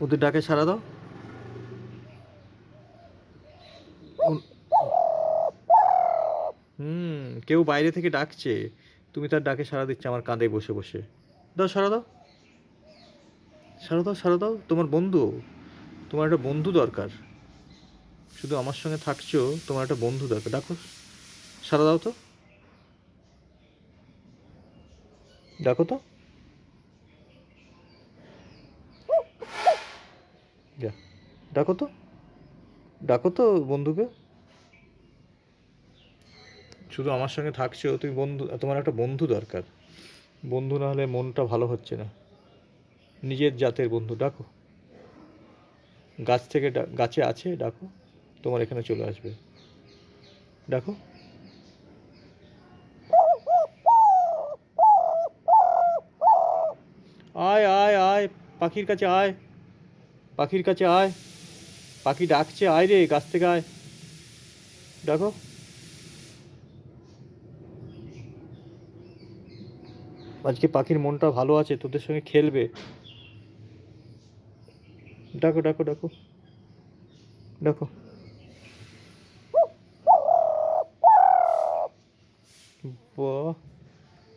ওদের ডাকে সাড়া দাও। কেউ বাইরে থেকে ডাকছে, তুমি তার ডাকে সাড়া দিচ্ছ আমার কাঁধে বসে বসে। দাও, সাড়া দাও, সাড়া দাও, সাড়া দাও। তোমার বন্ধু, তোমার একটা বন্ধু দরকার। শুধু আমার সঙ্গে থাকছো, তোমার একটা বন্ধু দরকার। ডাকো, সাড়া দাও তো, ডাকো তো, যা, ডাকো তো, ডাকো তো বন্ধুকে। শুধু আমার সঙ্গে থাকছো তুমি, বন্ধু, তোমার একটা বন্ধু দরকার। বন্ধু না হলে মনটা ভালো হচ্ছে না। নিজের জাতের বন্ধু ডাকো। গাছ থেকে গাছে আছে, ডাকো, তোমার এখানে চলে আসবে। ডাকো। আয় আয় আয়, পাখির কাছে আয়, পাখির কাছে আয়। পাখি ডাকছে, আয় রে, গাছ থেকে আয়, ডাকো। আজকে পাখির মনটা ভালো আছে, তোদের সঙ্গে খেলবে। ডাকো, ডাকো, ডাকো, ডাকো। বাহ।